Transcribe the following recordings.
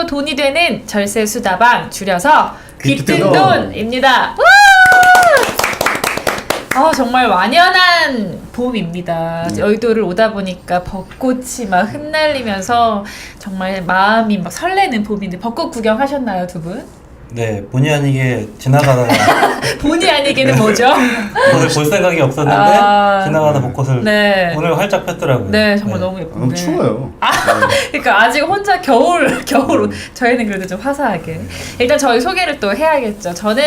써도 돈이 되는 절세 수다방, 줄여서 귀등돈입니다. 정말 완연한 봄입니다. 여의도를 오다 보니까 벚꽃이 막 흩날리면서 정말 마음이 막 설레는 봄인데, 벚꽃 구경하셨나요, 두 분? 네, 본의 아니게 지나가다가 본의 아니게는 뭐죠? 오늘 볼 생각이 없었는데 지나가다 벚꽃을 네. 오늘 활짝 폈더라고요. 네, 정말 너무 예쁜데. 너무 추워요. 그러니까 아직 혼자 겨울 저희는 그래도 좀 화사하게. 일단 저희 소개를 또 해야겠죠. 저는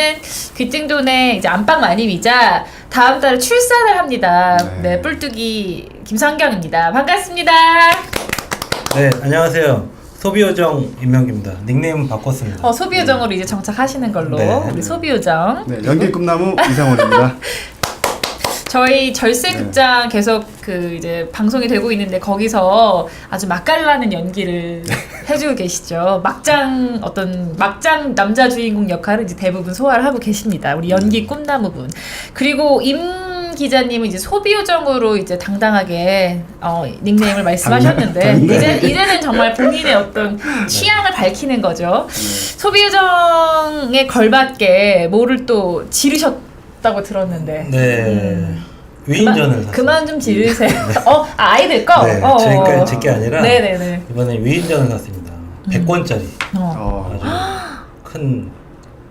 귀등돈의 이제 안방 마님이자 다음 달에 출산을 합니다. 네, 뿔뚜기 김성경입니다. 반갑습니다. 네, 안녕하세요. 소비요정 임명기입니다. 닉네임 바꿨습니다. 소비요정으로 이제 정착하시는 걸로. 네. 우리 소비요정. 네, 연기 꿈나무 이상원입니다. 저희 절세극장 계속 그 이제 방송이 되고 있는데, 거기서 아주 맛깔나는 연기를 해주고 계시죠. 막장 남자 주인공 역할을 이제 대부분 소화를 하고 계십니다. 우리 연기 꿈나무분. 그리고 임 기자님은 이제 소비요정으로 이제 당당하게 닉네임을 말씀하셨는데, 이제는 정말 본인의 어떤 취향을 밝히는 거죠. 소비요정에 걸맞게 뭐를 또 지르셨다고 들었는데. 네. 위인전을 샀어요. 그만 좀 지르세요. 아이들 거? 네, 저희까지 질게 아니라 네네네. 이번에 위인전을 샀습니다. 100권짜리 아주 큰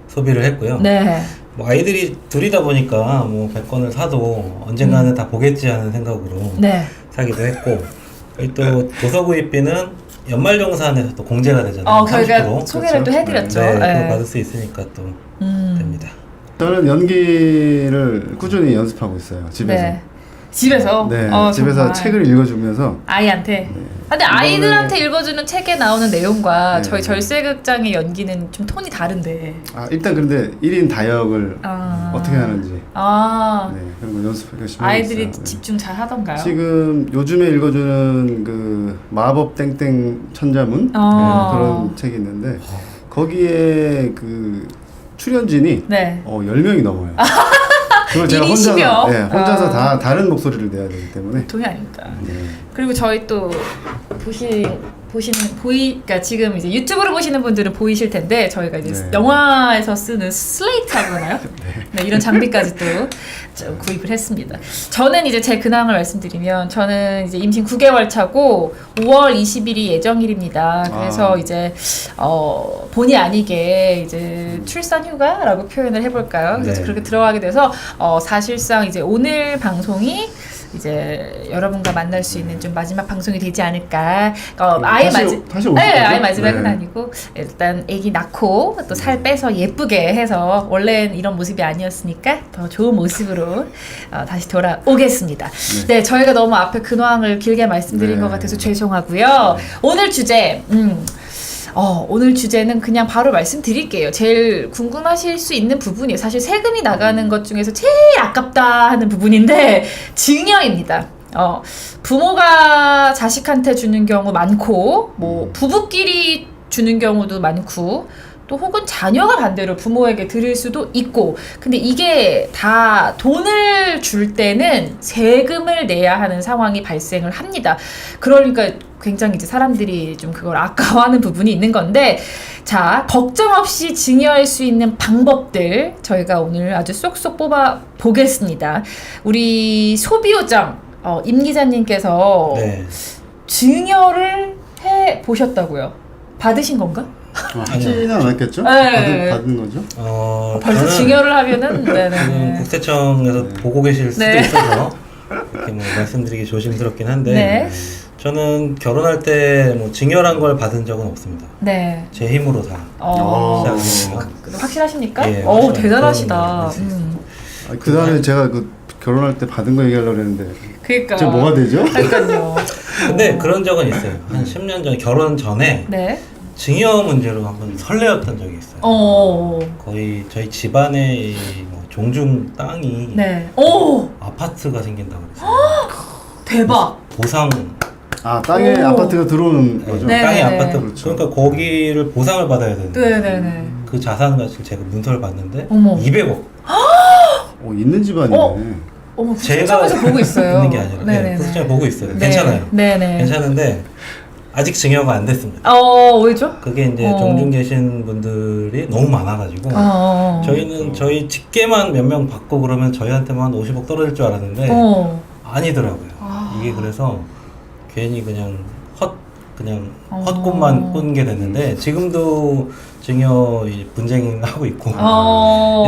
소비를 했고요. 네. 뭐 아이들이 둘이다 보니까 뭐 100권을 사도 언젠가는 다 보겠지 하는 생각으로 네. 사기도 했고, 또 도서구입비는 연말정산에서 또 공제가 되잖아요. 저희가 30%. 소개를 또 해드렸죠. 네, 네. 그걸 받을 수 있으니까 또 됩니다. 저는 연기를 꾸준히 연습하고 있어요. 집에서. 네. 집에서? 네, 정말. 집에서 책을 읽어주면서. 아이한테? 근데 아이들한테 읽어주는 책에 나오는 내용과 저희 절세극장의 연기는 좀 톤이 다른데. 일단 근데 1인 다역을 어떻게 하는지 네, 그런 거 연습 열심히 하고 아이들이 있어요. 집중 잘 하던가요? 지금 요즘에 읽어주는 그 마법 땡땡 천자문 그런 책이 있는데, 거기에 그 출연진이 10명이 넘어요. 그걸 제가 혼자서 다 다른 목소리를 내야 되기 때문에. 동의 아닙니다. 그리고 저희 또 그러니까 지금 이제 유튜브로 보시는 분들은 보이실 텐데, 저희가 이제 영화에서 쓰는 슬레이트라고 하나요? 네, 이런 장비까지 또 구입을 했습니다. 저는 이제 제 근황을 말씀드리면, 저는 이제 임신 9개월 차고 5월 20일이 예정일입니다. 그래서 이제 본의 아니게 이제 출산 휴가라고 표현을 해볼까요? 그래서 그렇게 들어가게 돼서 사실상 이제 오늘 방송이 이제 여러분과 만날 수 있는 좀 마지막 방송이 되지 않을까. 아예 마지막은 아니고, 일단 아기 낳고 또 살 빼서 예쁘게 해서, 원래는 이런 모습이 아니었으니까 더 좋은 모습으로 다시 돌아오겠습니다. 네, 저희가 너무 앞에 근황을 길게 말씀드린 것 같아서 죄송하고요. 오늘 주제 오늘 주제는 그냥 바로 말씀드릴게요. 제일 궁금하실 수 있는 부분이에요. 사실 세금이 나가는 것 중에서 제일 아깝다 하는 부분인데, 증여입니다. 부모가 자식한테 주는 경우 많고, 뭐 부부끼리 주는 경우도 많고, 또 혹은 자녀가 반대로 부모에게 드릴 수도 있고, 근데 이게 다 돈을 줄 때는 세금을 내야 하는 상황이 발생을 합니다. 그러니까 굉장히 이제 사람들이 좀 그걸 아까워하는 부분이 있는 건데, 자, 걱정 없이 증여할 수 있는 방법들 저희가 오늘 아주 쏙쏙 뽑아 보겠습니다. 우리 소비요정 임 기자님께서 증여를 해 보셨다고요? 받으신 건가? 하지는 않았겠죠? 네. 받은 거죠? 벌써 증여를 하면은 지금 국세청에서 보고 계실 수도 있어서 이렇게 뭐 말씀드리기 조심스럽긴 한데, 저는 결혼할 때 뭐 증여란 걸 받은 적은 없습니다. 제 힘으로 다 시작했어요. 확실하십니까? 예, 대단하시다. 그 다음에 제가 그 결혼할 때 받은 거 얘기하려고 했는데, 그러니까 지금 뭐가 되죠? 그러니까요. 근데 그런 적은 있어요. 한 10년 전, 결혼 전에 증여 문제로 한번 설레었던 적이 있어요. 거의 저희 집안의 뭐 종중 땅이 아파트가 생긴다고 그랬어요. 대박. 보상. 땅에 아파트가 들어오는 거죠? 땅에 아파트. 그러니까 거기를 보상을 받아야 되는데, 그 자산 가치를 제가 문서를 봤는데 200억. 있는 집안이네. 국세청에서 보고 있어요. 있는 게 아니라 국세청에 보고 있어요. 괜찮아요. 괜찮은데 아직 증여가 안 됐습니다. 왜죠? 그게 이제 종중 계신 분들이 너무 많아가지고 저희는 저희 직계만 몇 명 받고 그러면 저희한테만 50억 떨어질 줄 알았는데 아니더라고요. 이게 그래서 괜히 그냥 헛꿈만 꾼게 됐는데 지금도 증여 분쟁을 하고 있고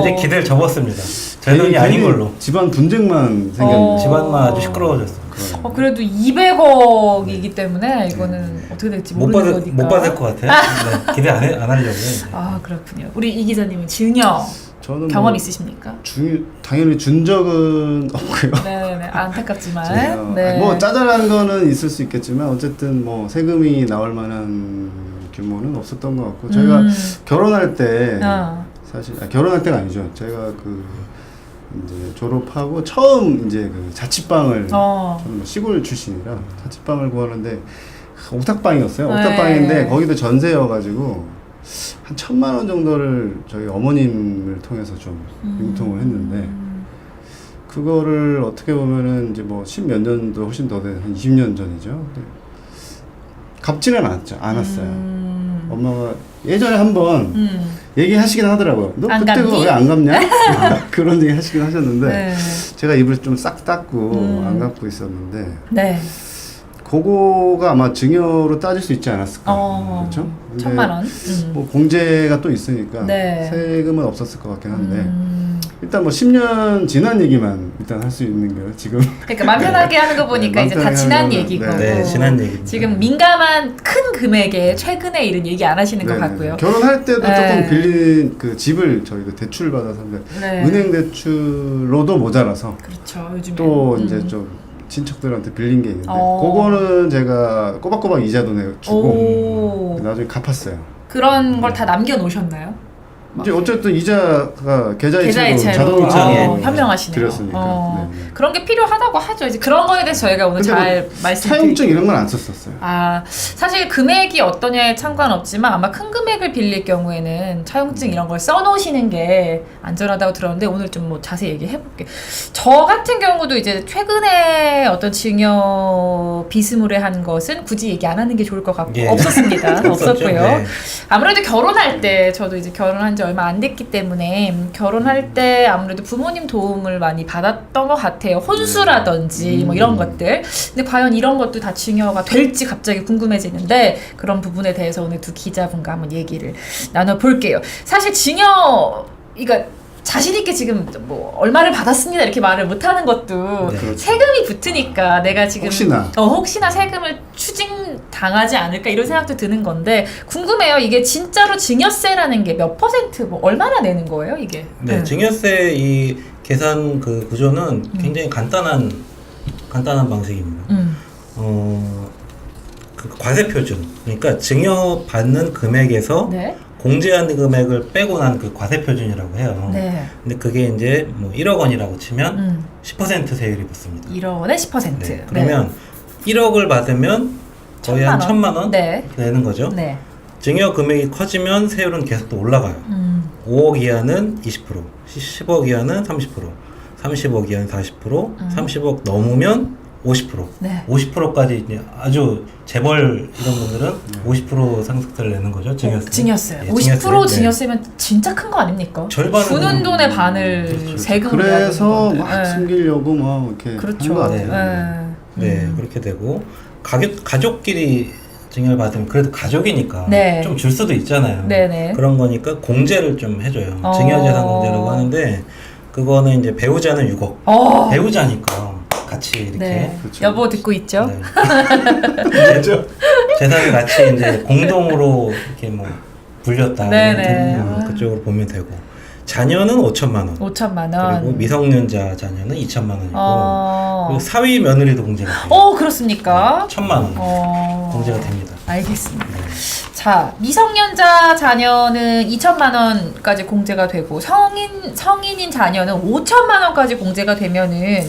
이제 기대를 접었습니다. 제 돈이 아닌 걸로. 집안 분쟁만 생겼는데 집안만 아주 시끄러워졌어요. 그래도 200억이기 때문에 이거는 어떻게 될지 모르는 거니까 못 받을 것 같아요. 네, 기대 안 하려고요. 그렇군요. 우리 이 기자님은 증여 저는 경험 있으십니까? 당연히 준 적은 없고요. 네네, 안타깝지만. 네. 뭐 짜잘한 거는 있을 수 있겠지만 어쨌든 뭐 세금이 나올 만한 규모는 없었던 것 같고 저희가 결혼할 때 사실 결혼할 때가 아니죠. 제가 이제 졸업하고 처음 이제 그 자취방을 저는 뭐 시골 출신이라 자취방을 구하는데 옥탑방이었어요. 옥탑방인데 거기도 전세여가지고 한 1,000만 원 정도를 저희 어머님을 통해서 좀 융통을 했는데 그거를 어떻게 보면은 이제 뭐 10몇 년도 훨씬 더 된 한 20년 전이죠. 갚지는 않았어요. 엄마가 예전에 한번 얘기하시긴 하더라고요. 너 그때 그거 왜 안 갚냐? 그런 얘기 하시긴 하셨는데 제가 입을 좀 싹 닫고 안 갚고 있었는데 그거가 아마 증여로 따질 수 있지 않았을까. 그렇죠? 1,000만 원. 뭐 공제가 또 있으니까 세금은 없었을 것 같긴 한데 일단 뭐 10년 지난 얘기만 일단 할 수 있는 거예요 지금. 그러니까 맘 편하게 하는 거 보니까 이제 다 지난 얘기고. 네, 지난 얘기. 지금 민감한 큰 금액에 최근에 이런 얘기 안 하시는 것 같고요. 결혼할 때도 조금 빌린 그 집을 저희가 대출 받아서 은행 대출로도 모자라서. 그렇죠. 요즘에 또 이제 좀 친척들한테 빌린 게 있는데 그거는 제가 꼬박꼬박 이자도 내주고 나중에 갚았어요. 그런 걸 다 남겨 놓으셨나요? 이제 어쨌든 이자가 계좌이체로 자동이체로 현명하시네요. 드렸으니까. 그런 게 필요하다고 하죠. 이제 그런 거에 대해서 저희가 오늘 잘 말씀드릴게요. 사용증 이런 건 안 썼었어요. 사실 금액이 어떠냐에 상관없지만 아마 큰 금액을 빌릴 경우에는 차용증 이런 걸 써놓으시는 게 안전하다고 들었는데 오늘 좀 뭐 자세히 얘기해 볼게요. 저 같은 경우도 이제 최근에 어떤 증여 비스무리한 것은 굳이 얘기 안 하는 게 좋을 것 같고 없었습니다. 없었고요. 아무래도 결혼할 때 저도 이제 결혼한 지 얼마 안 됐기 때문에 결혼할 때 아무래도 부모님 도움을 많이 받았던 것 같아요. 혼수라든지 뭐 이런 것들. 근데 과연 이런 것도 다 증여가 될지 갑자기 궁금해지는데 그런 부분에 대해서 오늘 두 기자분과 한번 얘기를 나눠볼게요. 사실 증여 자신 있게 지금 뭐 얼마를 받았습니다 이렇게 말을 못하는 것도 세금이 붙으니까 내가 지금 혹시나 세금을 추징 당하지 않을까 이런 생각도 드는 건데 궁금해요. 이게 진짜로 증여세라는 게 몇 %, 뭐 얼마나 내는 거예요 이게? 네, 증여세 이 계산 그 구조는 굉장히 간단한 방식입니다. 그 과세 표준, 그러니까 증여 받는 금액에서 공제하는 금액을 빼고 난 그 과세 표준이라고 해요. 근데 그게 이제 뭐 1억 원이라고 치면 10% 세율이 붙습니다. 1억 원에 10%. 그러면 1억을 받으면 거의 한 1,000만 원 내는 거죠. 증여 금액이 커지면 세율은 계속 또 올라가요. 5억 이하는 20%, 10억 이하는 30%, 30억 이하는 40%, 30억 넘으면 50%, 50%까지 이제 아주 재벌 이런 분들은 50% 상속세를 내는 거죠. 증여세. 증여세. 50% 증여세면 진짜 큰 거 아닙니까? 절반은 주는 돈의 반을 세금으로 그래서 막 숨기려고 막 이렇게 그렇죠. 그렇게 되고 가족끼리 증여를 받으면 그래도 가족이니까 좀 줄 수도 있잖아요. 그런 거니까 공제를 좀 해줘요. 증여재산 공제라고 하는데 그거는 이제 배우자는 6억. 배우자니까. 같이 이렇게 여보 듣고 있죠? 재산을 같이 이제 공동으로 이렇게 뭐 불렸다. 그쪽으로 보면 되고 자녀는 5천만 원. 5천만 원. 그리고 미성년자 자녀는 2천만 원이고 그리고 사위 며느리도 공제가 돼요. 그렇습니까? 1,000만 원 공제가 됩니다. 알겠습니다. 자, 미성년자 자녀는 2천만 원까지 공제가 되고 성인인 자녀는 5천만 원까지 공제가 되면은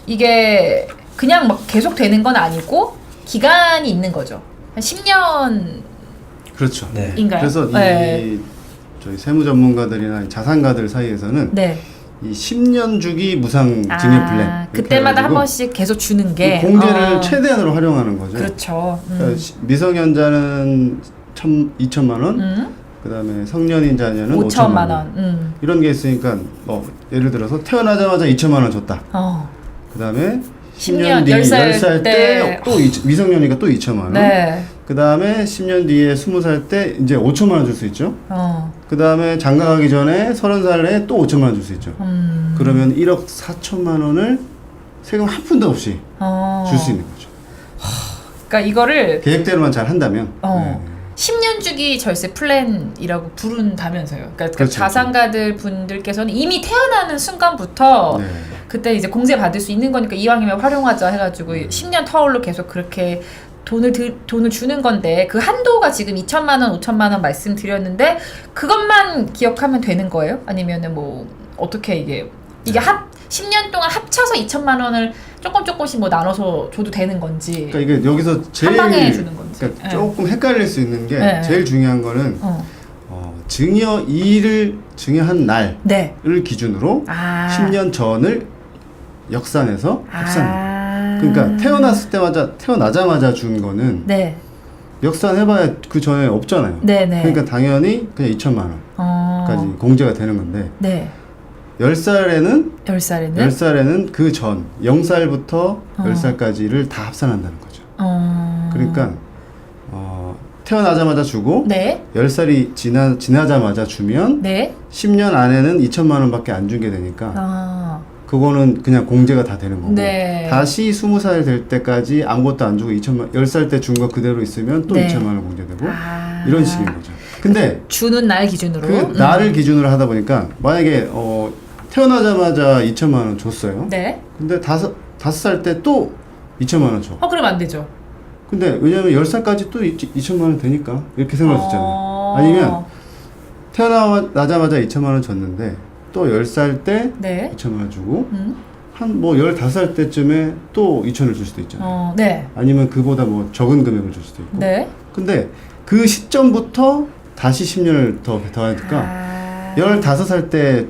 이게 그냥 막 계속 되는 건 아니고 기간이 있는 거죠. 한 10년. 그렇죠. 인가요? 그래서 저희 세무 전문가들이나 자산가들 사이에서는 이 10년 주기 무상 증여 플랜. 그때마다 한 번씩 계속 주는 게 공제를 최대한으로 활용하는 거죠. 그렇죠. 그러니까 미성년자는 2천만 원, 그다음에 성년인 자녀는 5천만 원. 이런 게 있으니까 뭐 예를 들어서 태어나자마자 2천만 원 줬다. 그다음에 10년 뒤 10살 때 또 미성년이니까 또 2천만 원. 네. 그다음에 10년 뒤에 20살 때 이제 5천만 원 줄 수 있죠. 그다음에 장가 가기 전에 30살에 또 5천만 원 줄 수 있죠. 그러면 1억 4천만 원을 세금 한 푼도 없이 줄 수 있는 거죠. 그러니까 이거를 계획대로만 잘 한다면. 네. 10년 주기 절세 플랜이라고 부른다면서요. 그러니까 그렇죠. 자산가들 분들께서는 이미 태어나는 순간부터 네. 그때 이제 공제 받을 수 있는 거니까 이왕이면 활용하자 해가지고 10년 터울로 계속 그렇게 돈을 주는 건데 그 한도가 지금 2천만 원, 5천만 원 말씀드렸는데 그것만 기억하면 되는 거예요? 아니면은 뭐 어떻게 이게 10년 동안 합쳐서 2천만 원을 조금씩 뭐 나눠서 줘도 되는 건지. 그러니까 이게 여기서 제일 한 방에 주는 건지. 그러니까 네. 조금 헷갈릴 수 있는 게 네. 제일 중요한 거는 증여일을 증여한 날을 네. 기준으로 10년 전을 역산해서 합산. 그러니까 태어나자마자 준 거는 네. 역산해봐야 그 전에 없잖아요. 네네. 그러니까 당연히 그냥 2천만 원까지 공제가 되는 건데. 네. 10살에는 그 전 0살부터 10살까지를 다 합산한다는 거죠. 그러니까 태어나자마자 주고 네. 10살이 지나자마자 주면 네. 10년 안에는 2천만 원밖에 안 주게 되니까 그거는 그냥 공제가 다 되는 거고 네. 다시 20살 될 때까지 아무것도 안 주고 10살 때 준 거 그대로 있으면 또 네. 2천만 원 공제되고 이런 식인 거죠. 근데 주는 날 기준으로 그 날을 기준으로 하다 보니까 만약에 태어나자마자 2천만 원 줬어요. 네. 근데 5살 때 또 2천만 원 줘. 그러면 안 되죠. 근데 왜냐면 10살까지 또 2천만 원 되니까 이렇게 생각할 수 있잖아요. 아니면 태어나자마자 2천만 원 줬는데 또 10살 때 네. 2천만 원 주고 한 뭐 15살 때쯤에 또 2천을 줄 수도 있잖아요. 네. 아니면 그보다 뭐 적은 금액을 줄 수도 있고. 네. 근데 그 시점부터 다시 10년을 더하니까 15살 때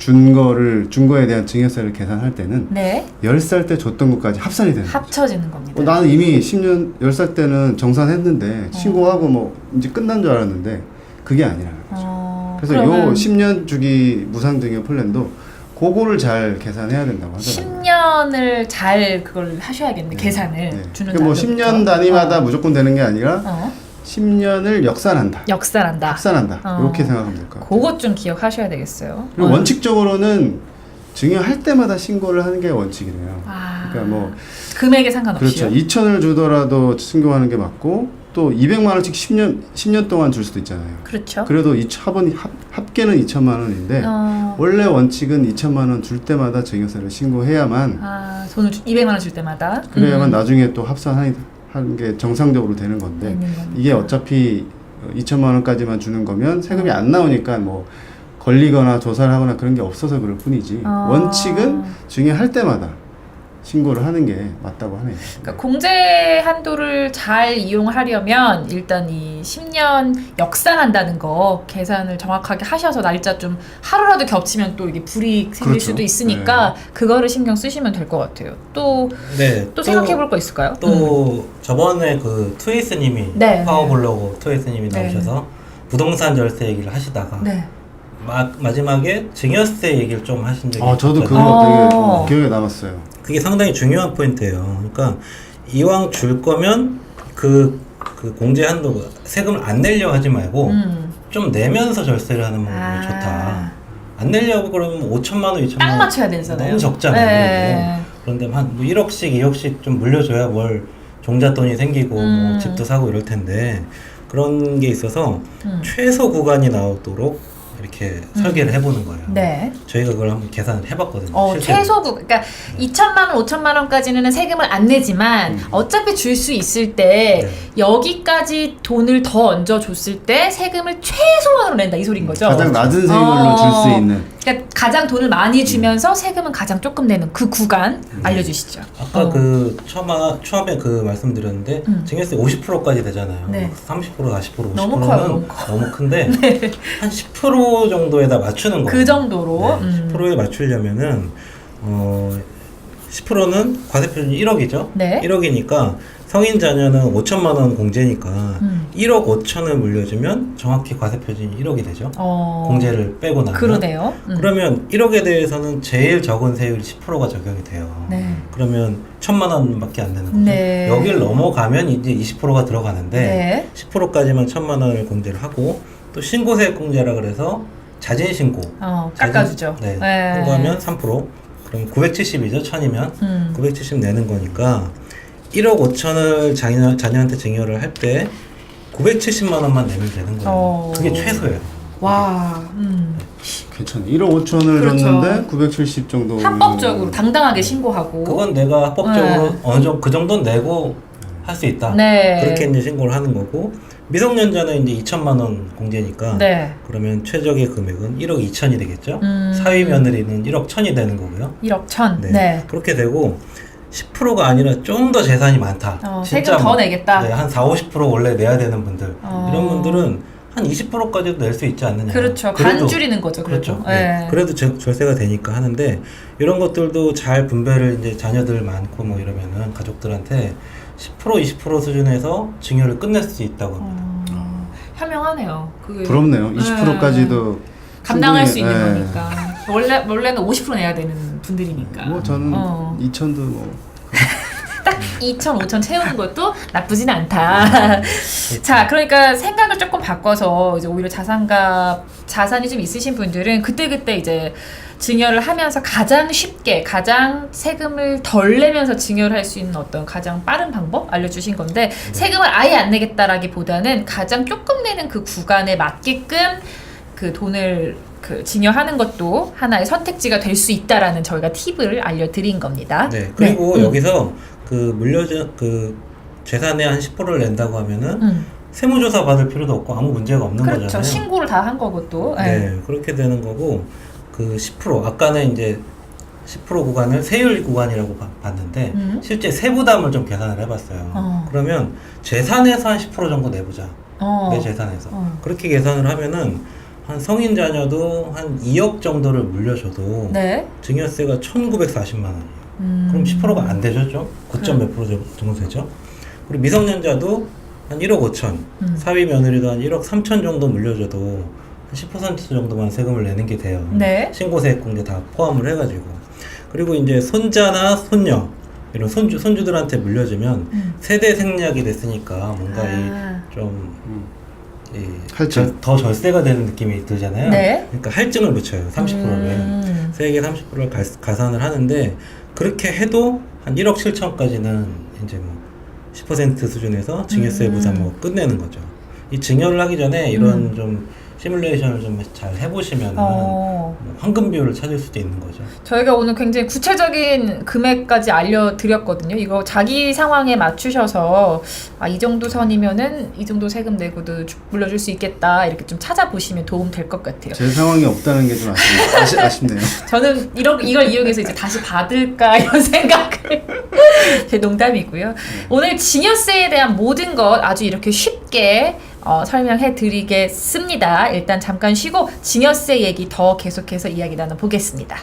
준 거에 대한 증여세를 계산할 때는 네. 10살 때 줬던 것까지 합산이 되는 거죠. 합쳐지는 겁니다. 나는 이미 10살 때는 정산했는데 신고하고 뭐 이제 끝난 줄 알았는데 그게 아니라는 거죠. 그래서 요 10년 주기 무상증여 플랜도 그거를 잘 계산해야 된다고 하더라고요. 10년을 잘 그걸 하셔야겠네. 계산을 주는 뭐 10년 단위마다 무조건 되는 게 아니라 10년을 역산한다. 합산한다. 이렇게 생각하면 될 것 같아요. 그것 좀 기억하셔야 되겠어요. 그리고 원칙적으로는 증여할 때마다 신고를 하는 게 원칙이래요. 그러니까 뭐 금액에 상관없이요. 그렇죠. 2천을 주더라도 신고하는 게 맞고 또 200만 원씩 10년 동안 줄 수도 있잖아요. 그렇죠. 그래도 합계는 2천만 원인데 원래 원칙은 2천만 원 줄 때마다 증여세를 신고해야만 돈을 200만 원 줄 때마다 그래야만 나중에 또 합산하는 게 정상적으로 되는 건데 이게 어차피 2천만 원까지만 주는 거면 세금이 안 나오니까 뭐 걸리거나 조사를 하거나 그런 게 없어서 그럴 뿐이지 원칙은 증여할 때마다 신고를 하는 게 맞다고 하네요. 그러니까 공제 한도를 잘 이용하려면 일단 이 10년 역산한다는 거 계산을 정확하게 하셔서 날짜 좀 하루라도 겹치면 또 이게 불이익 생길 그렇죠. 수도 있으니까 그거를 신경 쓰시면 될 것 같아요. 또 생각해 볼 거 있을까요? 또 저번에 그 트웨이스님이 파워블로그 트웨이스님이 나오셔서 부동산 절세 얘기를 하시다가 마지막에 증여세 얘기를 좀 하신 적이 저도 그거 되게 기억에 남았어요. 그게 상당히 중요한 포인트예요. 그러니까 이왕 줄 거면 그 공제 한도 세금을 안 내려 하지 말고 좀 내면서 절세를 하는 방법이 좋다. 안 내려고 그러면 5천만 원, 2천만 원 딱 맞춰야 되잖아요. 너무 적잖아요. 그런데 한 1억씩, 2억씩 좀 물려줘야 뭘 종잣돈이 생기고 뭐 집도 사고 이럴 텐데 그런 게 있어서 최소 구간이 나오도록 이렇게 설계를 해보는 거예요. 네. 저희가 그걸 한번 계산을 해봤거든요. 최소 그러니까 2천만 원, 5천만 원까지는 세금을 안 내지만 어차피 줄 수 있을 때 여기까지 돈을 더 얹어 줬을 때 세금을 최소한으로 낸다 이 소리인 거죠. 가장 낮은 세금으로 줄 수 있는. 그러니까 가장 돈을 많이 주면서 세금은 가장 조금 내는 그 구간 알려주시죠. 아까 그 처음에 그 말씀드렸는데 증여세 50%까지 되잖아요. 네. 30%, 40%, 50%는 너무 커요, 너무 큰데 한 10% 정도에다 맞추는 거예요. 그 정도로? 네, 10%에 맞추려면은 10%는 과세표준이 1억이죠. 네. 1억이니까 성인 자녀는 5천만 원 공제니까 1억 5천을 물려주면 정확히 과세표준이 1억이 되죠. 공제를 빼고 나면. 그러네요. 그러면 1억에 대해서는 제일 적은 세율이 10%가 적용이 돼요. 네. 그러면 1천만 원밖에 안 되는 거죠. 네. 여길 넘어가면 이제 20%가 들어가는데 네. 10%까지만 1천만 원을 공제를 하고 또 신고세액 공제라 그래서 자진 신고. 깎아주죠. 네. 네. 신고하면 3%. 그럼 970이죠. 1000이면 970 내는 거니까 1억 5천을 자녀한테 증여를 할 때 970만 원만 내면 되는 거예요. 그게 최소예요. 와. 괜찮네. 1억 5천을 그렇죠. 줬는데 970 정도. 합법적으로 당당하게 신고하고. 그건 내가 합법적으로 어느 정도 그 정도는 내고 할 수 있다. 네. 그렇게 이제 신고를 하는 거고 미성년자는 이제 2천만 원 공제니까 네. 그러면 최적의 금액은 1억 2천이 되겠죠. 사위 며느리는 1억 1천이 되는 거고요. 1억 1천. 네. 네. 그렇게 되고 10%가 아니라 좀 더 재산이 많다. 세금 더 내겠다. 네, 한 4, 50% 원래 내야 되는 분들 이런 분들은 한 20%까지도 낼 수 있지 않느냐. 그렇죠. 반 줄이는 거죠. 그렇죠. 네. 네. 그래도 절세가 되니까 하는데 이런 것들도 잘 분배를 이제 자녀들 많고 뭐 이러면은 가족들한테 10% 20% 수준에서 증여를 끝낼 수 있다고 합니다. 현명하네요. 부럽네요. 20%까지도 감당할 수 있는 네. 거니까. 원래는 50% 내야 되는 분들이니까. 뭐 저는 2천도 뭐 딱 2천, 5천 채우는 것도 나쁘진 않다. 자, 그러니까 생각을 조금 바꿔서 이제 오히려 자산이 좀 있으신 분들은 그때그때 이제 증여를 하면서 가장 쉽게, 가장 세금을 덜 내면서 증여를 할 수 있는 어떤 가장 빠른 방법 알려주신 건데 세금을 아예 안 내겠다라기보다는 가장 조금 내는 그 구간에 맞게끔 그 돈을 증여하는 것도 하나의 선택지가 될 수 있다라는 저희가 팁을 알려드린 겁니다. 네. 그리고 여기서 그 재산의 한 10%를 낸다고 하면은 세무조사 받을 필요도 없고 아무 문제가 없는 그렇죠. 거잖아요. 신고를 다 한 거고 또. 네, 그렇게 되는 거고 그 10% 아까는 이제 10% 구간을 세율 구간이라고 봤는데 실제 세부담을 좀 계산을 해봤어요. 그러면 재산에서 한 10% 정도 내보자. 내 재산에서. 그렇게 계산을 하면은 한 성인 자녀도 한 2억 정도를 물려줘도 네. 증여세가 1,940만 원이에요. 그럼 10%가 안 되죠, 좀? 9. 몇 프로 정도 되죠? 그리고 미성년자도 한 1억 5천, 사위 며느리도 한 1억 3천 정도 물려줘도 한 10% 정도만 세금을 내는 게 돼요. 네. 신고세액 공제 다 포함을 해가지고. 그리고 이제 손자나 손녀, 이런 손주들한테 물려주면 세대 생략이 됐으니까 뭔가 할증. 더 절세가 되는 느낌이 들잖아요. 네. 그러니까 할증을 붙여요. 30%를. 세액의 30%를 가산을 하는데 그렇게 해도 한 1억 7천까지는 이제 뭐 10% 수준에서 증여세 부담을 끝내는 거죠. 이 증여를 하기 전에 이런 좀 시뮬레이션을 좀 잘 해보시면 황금 비율을 찾을 수도 있는 거죠. 저희가 오늘 굉장히 구체적인 금액까지 알려드렸거든요. 이거 자기 상황에 맞추셔서 이 정도 선이면은 이 정도 세금 내고도 물려줄 수 있겠다 이렇게 좀 찾아보시면 도움 될 것 같아요. 제 상황이 없다는 게 좀 아쉽네요. 저는 이걸 이용해서 이제 다시 받을까 이런 생각을 제 농담이고요. 오늘 증여세에 대한 모든 것 아주 이렇게 쉽게 설명해 드리겠습니다. 일단 잠깐 쉬고 증여세 얘기 더 계속해서 이야기 나눠보겠습니다.